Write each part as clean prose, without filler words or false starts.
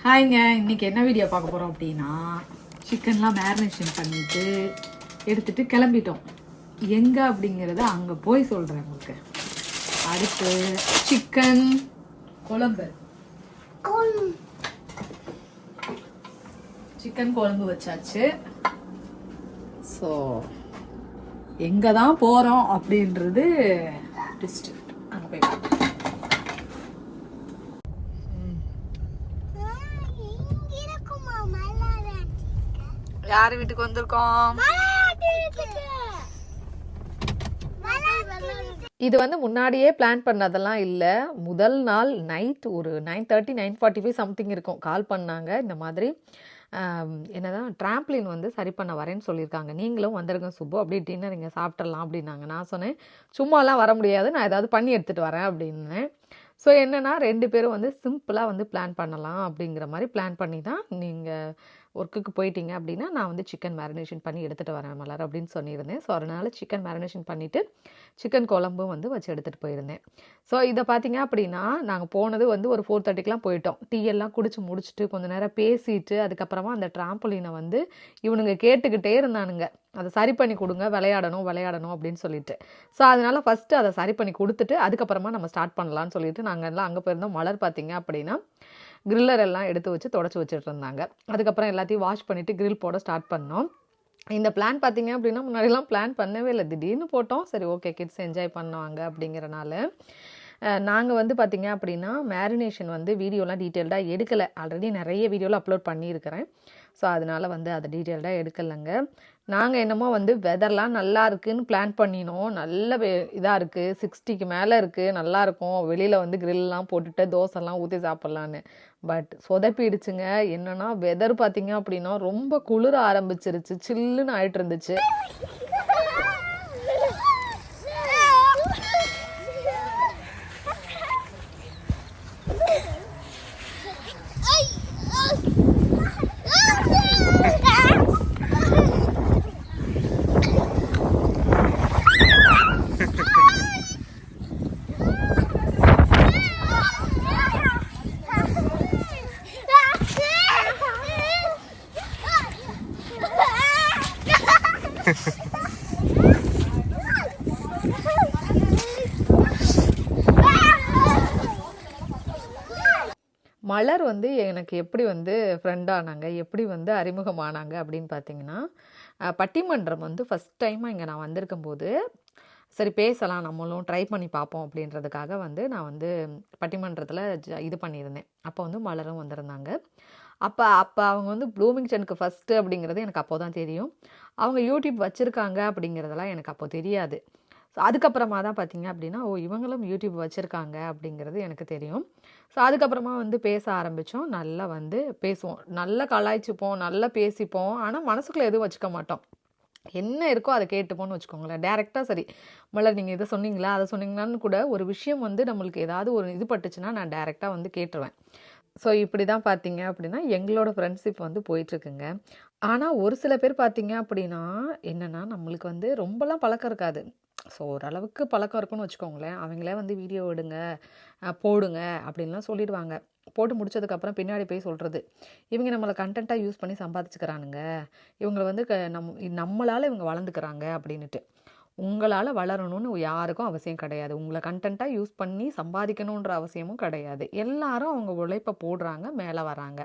ஹாய்ங்க, இன்னைக்கு என்ன வீடியோ பார்க்க போகிறோம் அப்படின்னா, சிக்கன்லாம் மேரினேஷன் பண்ணிட்டு எடுத்துட்டு கிளம்பிட்டோம். எங்கே அப்படிங்கிறத அங்கே போய் சொல்கிறேன் உங்களுக்கு. அடுத்து சிக்கன் குழம்பு சிக்கன் குழம்பு வச்சாச்சு. ஸோ எங்கே தான் போகிறோம் அப்படின்றது டிஸ்ட் அங்கே போய் பார்க்கலாம். யார் வீட்டுக்கு வந்திருக்கோம்? இது வந்து முன்னாடியே பிளான் பண்ணதெல்லாம் இல்லை. முதல் நாள் நைட் ஒரு 9:30 9:45 சம்திங் இருக்கும். கால் பண்ணாங்க, இந்த மாதிரி என்னதான் ட்ராம்ப்ளின் வந்து சரி பண்ண வரேன்னு சொல்லியிருக்காங்க, நீங்களும் வந்துடுங்க சுப்பு, அப்படியே டின்னர் இங்கே சாப்பிட்றலாம் அப்படின்னாங்க. நான் சொன்னேன், சும்மாலாம் வர முடியாது, நான் ஏதாவது பண்ணி எடுத்துகிட்டு வரேன் அப்படின்னேன். ஸோ என்னென்னா 2 பேரும் வந்து சிம்பிளாக வந்து பிளான் பண்ணலாம் அப்படிங்கிற மாதிரி பிளான் பண்ணி தான், நீங்கள் ஒர்க்குக்கு போயிட்டீங்க அப்படின்னா நான் வந்து சிக்கன் மேரினேஷன் பண்ணி எடுத்துகிட்டு வரேன் மலர் அப்படின்னு சொல்லியிருந்தேன். ஸோ அதனால் சிக்கன் மேரினேஷன் பண்ணிவிட்டு சிக்கன் குழம்பும் வந்து வச்சு எடுத்துகிட்டு போயிருந்தேன். ஸோ இதை பார்த்தீங்க அப்படின்னா, நாங்கள் போனது வந்து ஒரு 4:30க்கெலாம் போயிட்டோம். டீ எல்லாம் குடிச்சு முடிச்சுட்டு கொஞ்சம் நேரம் பேசிட்டு அதுக்கப்புறமா அந்த ட்ராம்பொலினை வந்து இவனுங்க கேட்டுக்கிட்டே இருந்தானுங்க, அதை சரி பண்ணி கொடுங்க, விளையாடணும் அப்படின்னு சொல்லிட்டு. ஸோ அதனால் ஃபஸ்ட்டு அதை சரி பண்ணி கொடுத்துட்டு அதுக்கப்புறமா நம்ம ஸ்டார்ட் பண்ணலான்னு சொல்லிட்டு நாங்கள் எல்லாம் அங்கே போயிருந்தோம். மலர் பார்த்திங்க அப்படின்னா கிரில்லர் எல்லாம் எடுத்து வச்சு தொடச்சி வச்சுட்டு இருந்தாங்க. அதுக்கப்புறம் எல்லாத்தையும் வாஷ் பண்ணிவிட்டு கிரில் போட ஸ்டார்ட் பண்ணோம். இந்த பிளான் பார்த்திங்க அப்படின்னா முன்னாடிலாம் பிளான் பண்ணவே இல்லை, திடீர்னு போட்டோம். சரி ஓகே, கிட்ஸ் என்ஜாய் பண்ணுவாங்க அப்படிங்கிறனால. நாங்கள் வந்து பார்த்திங்க அப்படின்னா மேரினேஷன் வந்து வீடியோலாம் டீட்டெயில்டாக எடுக்கலை. ஆல்ரெடி நிறைய வீடியோவில் அப்லோட் பண்ணியிருக்கிறேன். ஸோ அதனால் வந்து அதை டீட்டெயில்டாக எடுக்கலைங்க. நாங்கள் என்னமோ வந்து வெதர்லாம் நல்லா இருக்குதுன்னு பிளான் பண்ணினோம். நல்ல இதாக இருக்குது, 60க்கு மேலே இருக்குது, நல்லாயிருக்கும், வெளியில் வந்து கிரில்லாம் போட்டுட்டு தோசைலாம் ஊற்றி சாப்பிட்லான்னு. பட் சொதப்பிடுச்சுங்க. என்னென்னா வெதர் பார்த்திங்க அப்படின்னா ரொம்ப குளிர ஆரம்பிச்சிருச்சு, சில்லுன்னு ஆகிட்டு இருந்துச்சு. மலர் வந்து எனக்கு எப்படி வந்து ஃப்ரெண்டானாங்க, எப்படி வந்து அறிமுகமானாங்க அப்படின்னு பார்த்தீங்கன்னா, பட்டிமன்றம் வந்து ஃபஸ்ட் டைமாக இங்கே நான் வந்திருக்கும்போது, சரி பேசலாம், நம்மளும் ட்ரை பண்ணி பார்ப்போம் அப்படின்றதுக்காக வந்து நான் வந்து பட்டிமன்றத்தில் இது பண்ணியிருந்தேன். அப்போ வந்து மலரும் வந்திருந்தாங்க. அப்போ அவங்க வந்து ப்ளூமிங்டனுக்கு ஃபஸ்ட்டு அப்படிங்கிறது எனக்கு அப்போ தான் தெரியும். அவங்க யூடியூப் வச்சுருக்காங்க அப்படிங்கிறதெல்லாம் எனக்கு அப்போ தெரியாது. ஸோ அதுக்கப்புறமா தான் பார்த்திங்க அப்படின்னா, ஓ இவங்களும் யூடியூப் வச்சுருக்காங்க அப்படிங்கிறது எனக்கு தெரியும். ஸோ அதுக்கப்புறமா வந்து பேச ஆரம்பித்தோம். நல்லா வந்து பேசுவோம், நல்லா கலாய்ச்சிப்போம், நல்லா பேசிப்போம். ஆனால் மனசுக்குள்ளே எதுவும் வச்சுக்க மாட்டோம். என்ன இருக்கோ அதை கேட்டுப்போன்னு வச்சுக்கோங்களேன். டேரெக்டாக சரி மலர் நீங்கள் இதை சொன்னீங்களா அதை சொன்னீங்களான்னு கூட ஒரு விஷயம் வந்து நம்மளுக்கு ஏதாவது ஒரு இது பட்டுச்சுன்னா நான் டேரெக்டாக வந்து கேட்டுருவேன். ஸோ இப்படி தான் பார்த்தீங்க அப்படின்னா எங்களோட ஃப்ரெண்ட்ஷிப் வந்து போயிட்டுருக்குங்க. ஆனால் ஒரு சில பேர் பார்த்தீங்க அப்படின்னா என்னென்னா, நம்மளுக்கு வந்து ரொம்பலாம் பழக்கம் இருக்காது. ஸோ ஓரளவுக்கு பழக்கம் இருக்குன்னு வச்சுக்கோங்களேன். அவங்களே வந்து வீடியோ எடுங்க, போடுங்க அப்படின்லாம் சொல்லிடுவாங்க. போட்டு முடிச்சதுக்கப்புறம் பின்னாடி போய் சொல்கிறது, இவங்க நம்மளை கண்டென்ட்டாக யூஸ் பண்ணி சம்பாதிச்சுக்கிறானுங்க, இவங்களை வந்து நம்மளால் இவங்க வளர்ந்துக்கிறாங்க அப்படின்ட்டு. உங்களால் வளரணும்னு யாருக்கும் அவசியம் கிடையாது. உங்களை கண்டென்ட்டாக யூஸ் பண்ணி சம்பாதிக்கணுன்ற அவசியமும் கிடையாது. எல்லாரும் அவங்க உழைப்பை போடுறாங்க, மேலே வராங்க.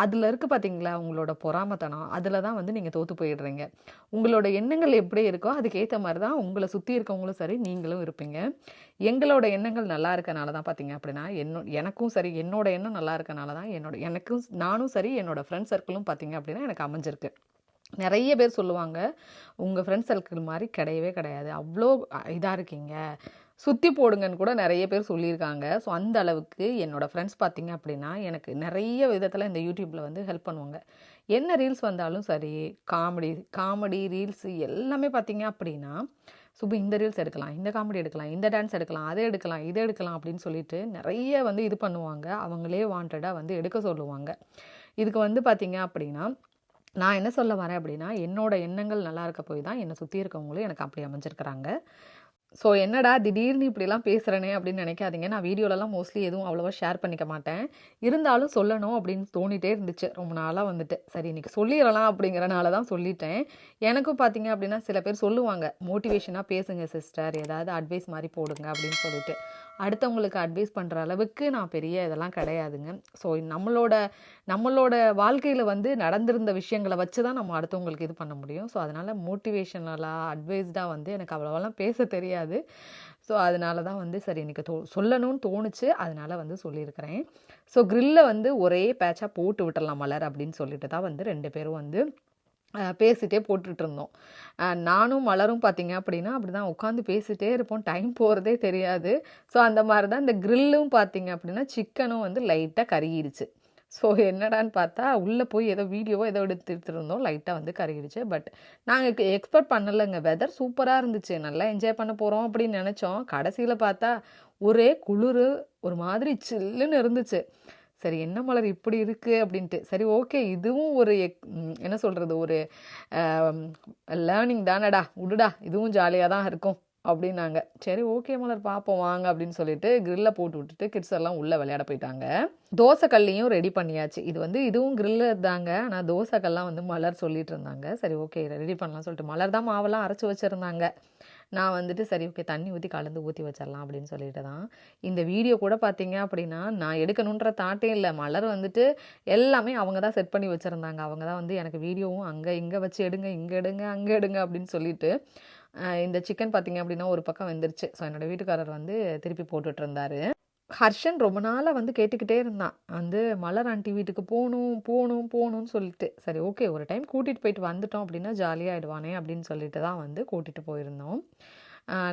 அதில் இருக்குது பார்த்தீங்களா உங்களோட பொறாமத்தனம், அதில் தான் வந்து நீங்கள் தோற்று போயிடுறீங்க. உங்களோட எண்ணங்கள் எப்படி இருக்கோ அதுக்கேற்ற மாதிரி தான் உங்களை சுற்றி இருக்கவங்களும் சரி நீங்களும் இருப்பீங்க. எங்களோட எண்ணங்கள் நல்லா இருக்கனால தான் பார்த்தீங்க அப்படின்னா எனக்கும் சரி, என்னோட எண்ணம் நல்லா இருக்கனால தான் நானும் சரி என்னோடய ஃப்ரெண்ட் சர்க்கிளும் பார்த்தீங்க அப்படின்னா எனக்கு அமைஞ்சிருக்கு. நிறைய பேர் சொல்லுவாங்க, உங்கள் ஃப்ரெண்ட் சர்க்கிள் மாதிரி கிடையவே கிடையாது, அவ்வளோ இதாக இருக்கீங்க, சுற்றி போடுங்கன்னு கூட நிறைய பேர் சொல்லியிருக்காங்க. ஸோ அந்த அளவுக்கு என்னோடய ஃப்ரெண்ட்ஸ் பார்த்திங்க அப்படின்னா எனக்கு நிறைய விதத்தில் இந்த யூடியூப்பில் வந்து ஹெல்ப் பண்ணுவாங்க. என்ன ரீல்ஸ் வந்தாலும் சரி, காமெடி ரீல்ஸு எல்லாமே பார்த்திங்க அப்படின்னா, சுபு இந்த ரீல்ஸ் எடுக்கலாம், இந்த காமெடி எடுக்கலாம், இந்த டான்ஸ் எடுக்கலாம், அதை எடுக்கலாம், இதை எடுக்கலாம் அப்படின்னு சொல்லிட்டு நிறைய வந்து இது பண்ணுவாங்க. அவங்களே வாண்டடாக வந்து எடுக்க சொல்லுவாங்க. இதுக்கு வந்து பார்த்திங்க அப்படின்னா நான் என்ன சொல்ல வரேன் அப்படின்னா, என்னோட எண்ணங்கள் நல்லா இருக்க போய் தான் என்னை சுற்றி இருக்கவங்களும் எனக்கு அப்படி அமைஞ்சிருக்கிறாங்க. ஸோ என்னடா திடீர்னு இப்படிலாம் பேசுகிறேனே அப்படின்னு நினைக்காதீங்க. நான் வீடியோலலாம் மோஸ்ட்லி எதுவும் அவ்வளோவா ஷேர் பண்ணிக்க மாட்டேன். இருந்தாலும் சொல்லணும் அப்படின்னு தோணிட்டே இருந்துச்சு ரொம்ப நாளாக வந்துட்டு. சரி இன்றைக்கி சொல்லிடலாம் அப்படிங்கிறனால தான் சொல்லிட்டேன். எனக்கும் பார்த்தீங்க அப்படின்னா சில பேர் சொல்லுவாங்க, மோட்டிவேஷனாக பேசுங்க சிஸ்டர், ஏதாவது அட்வைஸ் மாதிரி போடுங்க அப்படின்னு சொல்லிட்டு. அடுத்தவங்களுக்கு அட்வைஸ் பண்ணுற அளவுக்கு நான் பெரிய இதெல்லாம் கிடையாதுங்க. ஸோ நம்மளோட வாழ்க்கையில் வந்து நடந்திருந்த விஷயங்களை வச்சு தான் நம்ம அடுத்தவங்களுக்கு இது பண்ண முடியும். ஸோ அதனால் மோட்டிவேஷனலாக அட்வைஸ்டாக வந்து எனக்கு அவ்வளோவெல்லாம் பேச தெரியாது. ஸோ அதனால தான் வந்து சரி இன்றைக்கி சொல்லணும்னு தோணுச்சு, அதனால் வந்து சொல்லியிருக்கிறேன். ஸோ க்ரில்லை வந்து ஒரே பேட்சாக போட்டு விட்டுடலாம் மலர் அப்படின்னு சொல்லிட்டு தான் வந்து 2 பேரும் வந்து பேசிகிட்டே போட்டுட்டு இருந்தோம். நானும் மலரும் பார்த்தீங்க அப்படின்னா அப்படி தான் உட்காந்து பேசிகிட்டே இருப்போம், டைம் போகிறதே தெரியாது. ஸோ அந்த மாதிரி தான் இந்த க்ரில்லும் பார்த்தீங்க அப்படின்னா சிக்கனும் வந்து லைட்டாக கருகிடுச்சு. ஸோ என்னடான்னு பார்த்தா உள்ளே போய் ஏதோ வீடியோவோ ஏதோ எடுத்துகிட்டு இருந்தோம், லைட்டாக வந்து கருகிடுச்சு. பட் நாங்கள் எக்ஸ்பெக்ட் பண்ணலைங்க. வெதர் சூப்பராக இருந்துச்சு, நல்லா என்ஜாய் பண்ண போகிறோம் அப்படின்னு நினச்சோம். கடைசியில் பார்த்தா ஒரே குளிர், ஒரு மாதிரி சில்லுன்னு இருந்துச்சு. சரி என்ன மலர் இப்படி இருக்குது அப்படின்ட்டு. சரி ஓகே இதுவும் ஒரு என்ன சொல்கிறது, ஒரு லேர்னிங் தானடா, விடுடா இதுவும் ஜாலியாக தான் இருக்கும் அப்படின்னாங்க. சரி ஓகே மலர் பார்ப்போம் வாங்க அப்படின்னு சொல்லிட்டு க்ரில்லை போட்டு விட்டுட்டு கிட்ஸ் எல்லாம் உள்ளே விளையாட போயிட்டாங்க. தோசைக்கல்லையும் ரெடி பண்ணியாச்சு. இதுவும் க்ரில்லு தாங்க, ஆனால் தோசைக்கல்லாம் வந்து மலர் சொல்லிட்டு இருந்தாங்க. சரி ஓகே ரெடி பண்ணலாம் சொல்லிட்டு மலர் தான் மாவெல்லாம் அரைச்சி வச்சுருந்தாங்க. நான் வந்துட்டு சரி ஓகே தண்ணி ஊற்றி வச்சிடலாம் அப்படின்னு சொல்லிட்டு தான். இந்த வீடியோ கூட பார்த்தீங்க அப்படின்னா நான் எடுக்கணுன்ற தாட்டே இல்லை. மலர் வந்துட்டு எல்லாமே அவங்க தான் செட் பண்ணி வச்சுருந்தாங்க. அவங்க தான் வந்து எனக்கு வீடியோவும் அங்கே இங்கே வச்சு எடுங்க, இங்கே எடுங்க, அங்கே எடுங்க அப்படின்னு சொல்லிட்டு. இந்த சிக்கன் பார்த்தீங்க அப்படின்னா ஒரு பக்கம் வெந்துருச்சு. ஸோ என்னோடய வீட்டுக்காரர் வந்து திருப்பி போட்டுட்டு இருந்தார். ஹர்ஷன் ரொம்ப நாளாக வந்து கேட்டுக்கிட்டே இருந்தான், வந்து மலர் ஆண்டி வீட்டுக்கு போகணும்னு சொல்லிட்டு. சரி ஓகே ஒரு டைம் கூட்டிகிட்டு போயிட்டு வந்துட்டோம் அப்படின்னா ஜாலியாகிடுவானே அப்படின்னு சொல்லிட்டு தான் வந்து கூட்டிகிட்டு போயிருந்தோம்.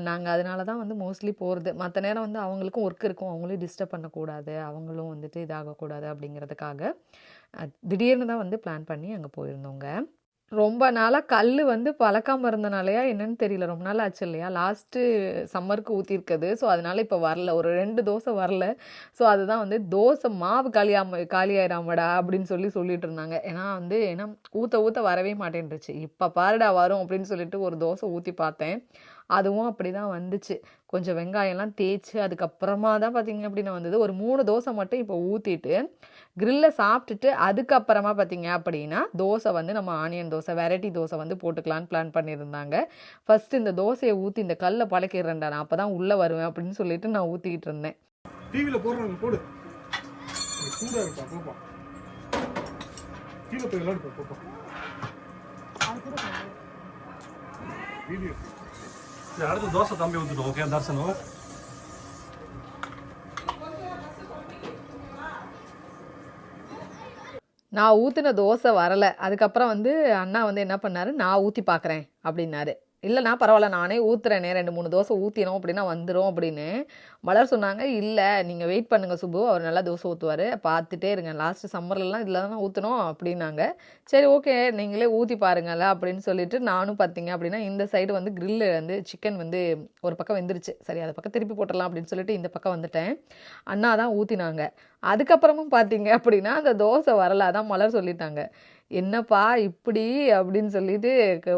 நாங்கள் அதனால தான் வந்து மோஸ்ட்லி போகிறது. மற்ற நேரம் வந்து அவங்களுக்கும் ஒர்க் இருக்கும், அவங்களையும் டிஸ்டர்ப் பண்ணக்கூடாது, அவங்களும் வந்துட்டு இதாகக்கூடாது அப்படிங்கிறதுக்காக திடீர்னு தான் வந்து பிளான் பண்ணி அங்கே போயிருந்தோங்க. ரொம்ப நாளாக கல் வந்து பழக்காமல் இருந்தனாலையா என்னன்னு தெரியல, ரொம்ப நாள் ஆச்சு இல்லையா, லாஸ்ட்டு சம்மருக்கு ஊற்றிருக்குது. ஸோ அதனால் இப்போ வரல, ஒரு 2 தோசை வரல. ஸோ அதுதான் வந்து தோசை மாவு காலியாயிராமடா அப்படின்னு சொல்லிட்டு இருந்தாங்க. ஏன்னா ஊற்ற வரவே மாட்டேன்ருச்சு. இப்போ பாருடா வரும் அப்படின்னு சொல்லிட்டு ஒரு தோசை ஊற்றி பார்த்தேன், அதுவும் அப்படி தான் வந்துச்சு. கொஞ்சம் வெங்காயம்லாம் தேய்ச்சி அதுக்கப்புறமா தான் பார்த்திங்க அப்படின்னா வந்தது. ஒரு 3 தோசை மட்டும் இப்போ ஊற்றிட்டு க்ரில்லை சாப்பிட்டுட்டு அதுக்கப்புறமா பார்த்திங்க அப்படின்னா தோசை வந்து நம்ம ஆனியன் தோசை, வெரைட்டி தோசை வந்து போட்டுக்கலான்னு பிளான் பண்ணியிருந்தாங்க. ஃபஸ்ட்டு இந்த தோசையை ஊற்றி இந்த கல்லை பழக்கிடுறேன்டா, நான் அப்போ தான் உள்ளே வருவேன் அப்படின்னு சொல்லிட்டு நான் ஊற்றிக்கிட்டு இருந்தேன். டிவியில் போடுறாங்க போடு, சூடாக இருக்கா போப்பா, கீழே போய் விளையாடு போப்பா. வீடியோ அடுத்து தோசை தம்பி ஊற்றிடும். ஓகே தர்சனம் நான் ஊற்றின தோசை வரலை. அதுக்கப்புறம் வந்து அண்ணா வந்து என்ன பண்ணார், நான் ஊற்றி பார்க்குறேன் அப்படின்னாரு. இல்லைண்ணா பரவாயில்ல நானே ஊற்றுறேனே, 2-3 தோசை ஊற்றினோம் அப்படின்னா வந்துடும் அப்படின்னு. மலர் சொன்னாங்க, இல்லை நீங்கள் வெயிட் பண்ணுங்கள் சுப்பு, அவர் நல்லா தோசை ஊற்றுவார், பார்த்துட்டே இருங்க, லாஸ்ட்டு சம்மர்லலாம் இதில் தானே ஊற்றணும் அப்படின்னாங்க. சரி ஓகே நீங்களே ஊற்றி பாருங்கள்ல அப்படின்னு சொல்லிட்டு நானும் பார்த்தீங்க அப்படின்னா இந்த சைடு வந்து க்ரில்லு வந்து சிக்கன் வந்து ஒரு பக்கம் வெந்துருச்சு. சரி அதை பக்கம் திருப்பி போட்டுடலாம் அப்படின்னு சொல்லிட்டு இந்த பக்கம் வந்துட்டேன். அண்ணா தான் ஊற்றினாங்க. அதுக்கப்புறமும் பார்த்தீங்க அப்படின்னா அந்த தோசை வரலை. அதான் மலர் சொல்லிட்டாங்க, என்னப்பா இப்படி அப்படின்னு சொல்லிட்டு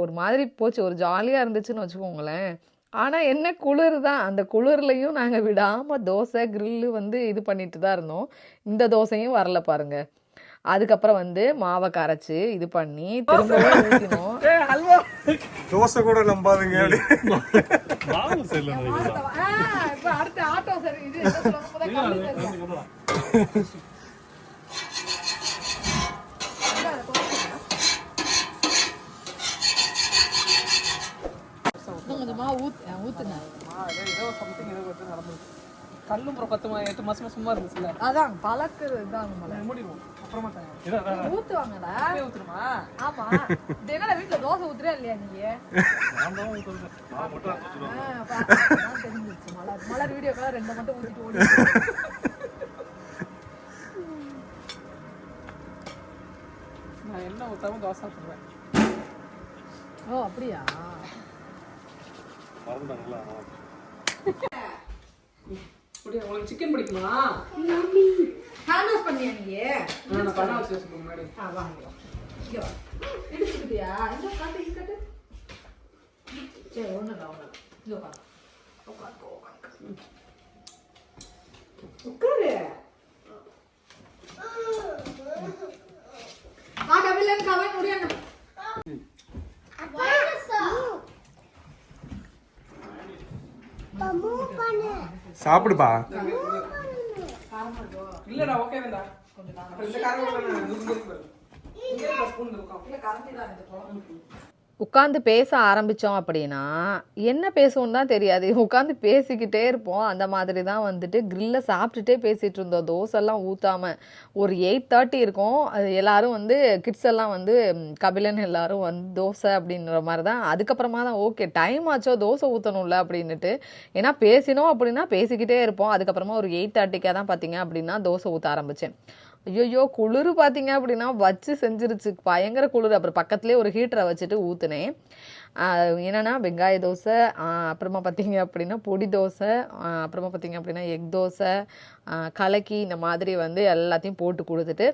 ஒரு மாதிரி போச்சு. ஒரு ஜாலியாக இருந்துச்சுன்னு வச்சுக்கோங்களேன். ஆனால் என்ன குளிர் தான், அந்த குளிர்லையும் நாங்கள் விடாமல் தோசை க்ரில்லு வந்து இது பண்ணிட்டு தான் இருந்தோம். இந்த தோசையும் வரல பாருங்க. அதுக்கப்புறம் வந்து மாவை கரைச்சி இது பண்ணி திரும்பவும் ஊற்றினோம். தோசை கூட நம்பாதுங்க. அடுத்த ஆட்டோ சரி இது கல்லும் அப்புறம் 8 மாசமா சும்மா இருந்துச்சுல, அதான் பழக்கிறது தான். மூடிடுவோம் அப்புறமா ஊத்துவாங்கடா, ஊத்துருமா? ஆமா. தினம் வீட்டுல தோசை ஊத்துறியா இல்லையா நீங்க? தெரிஞ்சிருச்சு. மலர் வீடியோக்கெல்லாம் 2 மட்டும் ஊத்திட்டு ஓடி. நான் என்ன ஊத்தாம தோசை சாப்பிடுவேன். ஓ அப்படியா? உங்களுக்கு சிக்கன் பிடிக்குமா? ஹேண்ட் வாஷ் பண்ணியா நீங்க? நான் பண்ண வச்சு முன்னாடி வாங்க இங்க வா. எடுத்துக்கிட்டியா? இந்த காட்டு சரி ஒண்ணு இல்ல இங்க வா. உட்காரு. கபிலன் கவன் முடியணும். சாப்பிடுப்பா. இல்லடா ஓகே வேண்டா கொஞ்சம் இந்த காரம் ஸ்பூன் இருக்கும் இல்ல கரண்டி தான் இந்த குழம்பு. உட்காந்து பேச ஆரம்பித்தோம் அப்படின்னா என்ன பேசுவோன்னு தான் தெரியாது, உட்காந்து பேசிக்கிட்டே இருப்போம். அந்த மாதிரி தான் வந்துட்டு கிரில்ல சாப்பிட்டுட்டே பேசிகிட்டு இருந்தோம். தோசைலாம் ஊற்றாமல் ஒரு 8:30 இருக்கும். அது எல்லோரும் வந்து கிட்ஸ் எல்லாம் வந்து கபிலன் எல்லோரும் வந்து தோசை அப்படின்ற மாதிரி தான். அதுக்கப்புறமா தான் ஓகே டைம் ஆச்சோ தோசை ஊற்றணும்ல அப்படின்னுட்டு, ஏன்னா பேசினோம் அப்படின்னா பேசிக்கிட்டே இருப்போம். அதுக்கப்புறமா ஒரு 8:30 தான் பார்த்தீங்க அப்படின்னா தோசை ஊற்ற ஆரம்பித்தேன். ஐயோ குளிர் பார்த்தீங்க அப்படின்னா வச்சு செஞ்சிருச்சு, பயங்கர குளிர். அப்புறம் பக்கத்துலேயே ஒரு ஹீட்டரை வச்சுட்டு ஊற்றுனேன். என்னென்னா வெங்காய தோசை, அப்புறமா பார்த்தீங்க அப்படின்னா பொடி தோசை, அப்புறமா பார்த்தீங்க அப்படின்னா எக் தோசை, கலக்கி, இந்த மாதிரி வந்து எல்லாத்தையும் போட்டு கொடுத்துட்டு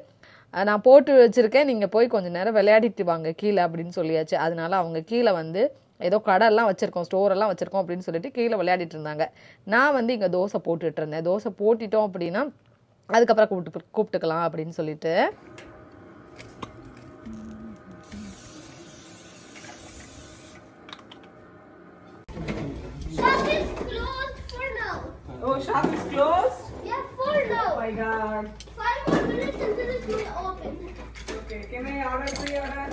நான் போட்டு வச்சுருக்கேன், நீங்கள் போய் கொஞ்சம் நேரம் விளையாடிட்டு வாங்க கீழே அப்படின்னு சொல்லியாச்சு. அதனால அவங்க கீழே வந்து ஏதோ கடையெல்லாம் வச்சுருக்கோம், ஸ்டோரெல்லாம் வச்சுருக்கோம் அப்படின்னு சொல்லிட்டு கீழே விளையாடிட்டு இருந்தாங்க. நான் வந்து இங்கே தோசை போட்டுட்டு இருந்தேன். தோசை போட்டுட்டோம் அப்படின்னா அதுக்கப்புறம் கூப்பிட்டுக்கலாம் அப்படின்னு சொல்லிட்டு. Shop is closed for now. Oh, shop is closed? Yeah, for now. Oh my god. 5 more minutes until it will open. Okay, can I order pre-order?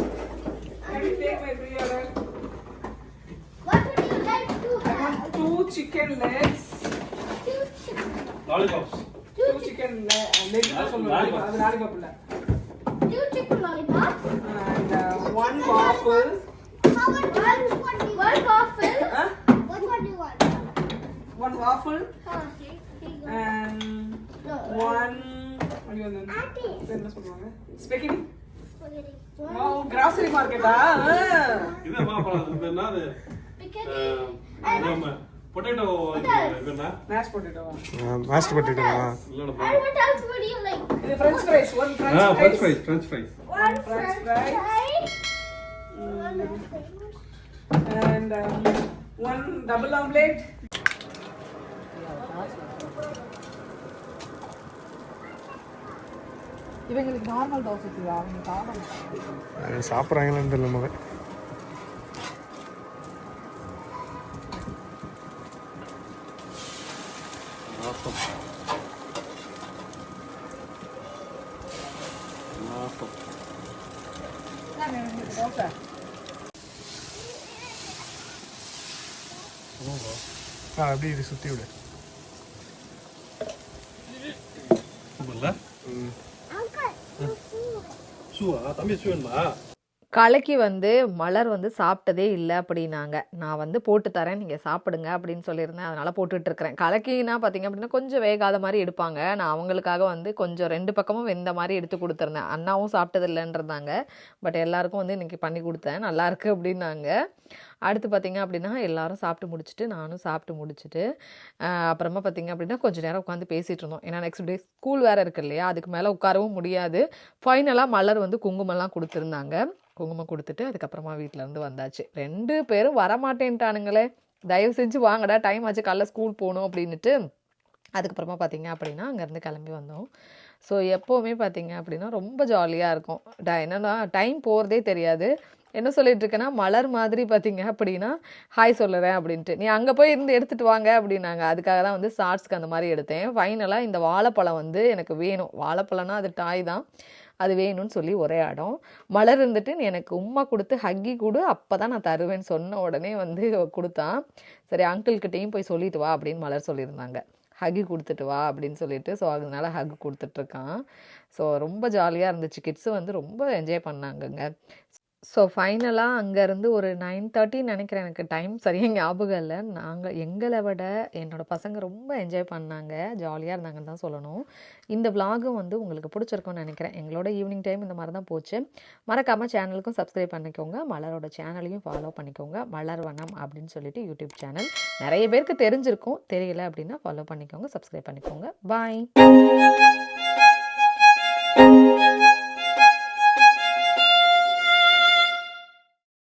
Can you take my pre-order? What would you like to I have? want 2 chicken legs. 2 chicken. Lollipops. 2 chicken legs. அது lollipop இல்ல. 2 chicken lollipops. And 1 waffle. How about one waffle? Huh? What one do you want? 1 waffle. Here you go. And No. 1 what do you want? Auntie. என்ன சொல்லுவாங்க? Spaghetti. Spaghetti. Wow, grocery market ah. இதுமா இது என்னது? Spaghetti. Potato இதுனா Mashed potato. Master potato And what else would you like? இது French fries. 1 French fries. French fries. One French french fries. fry. One And 1 double omelette. இவங்களுக்கு normal dosa செய்வா, அவங்க சாப்பிட சாப்பிட்றாங்களான்னு தெரியல மக. தோசை. அப்படி இது சுற்றி விடு. ஷூவா தம்பி ஷூ வேணுமா? கலக்கி வந்து மலர் வந்து சாப்பிட்டதே இல்லை அப்படின்னாங்க. நான் வந்து போட்டு தரேன், நீங்கள் சாப்பிடுங்க அப்படின்னு சொல்லியிருந்தேன். அதனால் போட்டுட்ருக்கிறேன். கலக்கினா பார்த்திங்க அப்படின்னா கொஞ்சம் வேகாத மாதிரி எடுப்பாங்க. நான் அவங்களுக்காக வந்து கொஞ்சம் 2 பக்கமும் வெந்த மாதிரி எடுத்து கொடுத்துருந்தேன். அண்ணாவும் சாப்பிட்டது இல்லைன்றதாங்க. பட் எல்லாருக்கும் வந்து இன்றைக்கி பண்ணி கொடுத்தேன், நல்லாயிருக்கு அப்படின்னாங்க. அடுத்து பார்த்திங்க அப்படின்னா எல்லோரும் சாப்பிட்டு முடிச்சுட்டு நானும் சாப்பிட்டு முடிச்சுட்டு அப்புறமா பார்த்திங்க அப்படின்னா கொஞ்சம் நேரம் உட்காந்து பேசிகிட்டு இருந்தோம். ஏன்னா நெக்ஸ்ட் டே ஸ்கூல் வேறு இருக்கு இல்லையா, அதுக்கு மேலே உட்காரவும் முடியாது. ஃபைனலாக மலர் வந்து குங்குமம்லாம் கொடுத்துருந்தாங்க. குங்குமம் கொடுத்துட்டு அதுக்கப்புறமா வீட்டிலேருந்து வந்தாச்சு. 2 பேரும் வரமாட்டேன்ட்டானுங்களே, தயவு செஞ்சு வாங்கடா, டைம் ஆச்சு, காலைல ஸ்கூல் போகணும் அப்படின்ட்டு. அதுக்கப்புறமா பார்த்திங்க அப்படின்னா அங்கேருந்து கிளம்பி வந்தோம். ஸோ எப்போவுமே பார்த்திங்க அப்படின்னா ரொம்ப ஜாலியாக இருக்கும். என்னென்னா டைம் போகிறதே தெரியாது. என்ன சொல்லிட்டு இருக்கேன்னா, மலர் மாதிரி பார்த்திங்க அப்படின்னா ஹாய் சொல்லுறேன் அப்படின்ட்டு, நீ அங்கே போய் இருந்து எடுத்துகிட்டு வாங்க அப்படின்னாங்க. அதுக்காக தான் வந்து ஷார்ட்ஸ்க்கு அந்த மாதிரி எடுத்தேன். ஃபைனலாக இந்த வாழைப்பழம் வந்து எனக்கு வேணும். வாழைப்பழம்னா அது டாய் தான், அது வேணும்னு சொல்லி ஒரே இடம். மலர் இருந்துட்டு நீ எனக்கு உம்மா கொடுத்து ஹக்கி கொடு, அப்போ தான் நான் தருவேன்னு சொன்ன உடனே வந்து கொடுத்தான். சரி அங்கிள்கிட்டையும் போய் சொல்லிட்டு வா அப்படின்னு மலர் சொல்லியிருந்தாங்க. ஹக்கி கொடுத்துட்டு வா அப்படின்னு சொல்லிட்டு, ஸோ அதனால ஹக் கொடுத்துட்ருக்கான். ஸோ ரொம்ப ஜாலியாக இருந்துச்சு. கிட்ஸு வந்து ரொம்ப என்ஜாய் பண்ணாங்கங்க. ஸோ ஃபைனலாக அங்கேருந்து ஒரு 9:30 நினைக்கிறேன், எனக்கு டைம் சரியாக ஞாபகம் இல்லை. எங்களை விட என்னோடய பசங்க ரொம்ப என்ஜாய் பண்ணாங்க, ஜாலியாக இருந்தாங்கன்னு தான் சொல்லணும். இந்த விலாகும் வந்து உங்களுக்கு பிடிச்சிருக்கும்னு நினைக்கிறேன். எங்களோட ஈவினிங் டைம் இந்த மாதிரி தான் போச்சு. மறக்காமல் சேனலுக்கும் சப்ஸ்கிரைப் பண்ணிக்கோங்க, மலரோட சேனலையும் ஃபாலோ பண்ணிக்கோங்க. மலர் வனம் அப்படின்னு சொல்லிட்டு யூடியூப் சேனல் நிறைய பேருக்கு தெரிஞ்சிருக்கும், தெரியல அப்படின்னா ஃபாலோ பண்ணிக்கோங்க, சப்ஸ்கிரைப் பண்ணிக்கோங்க. பாய்.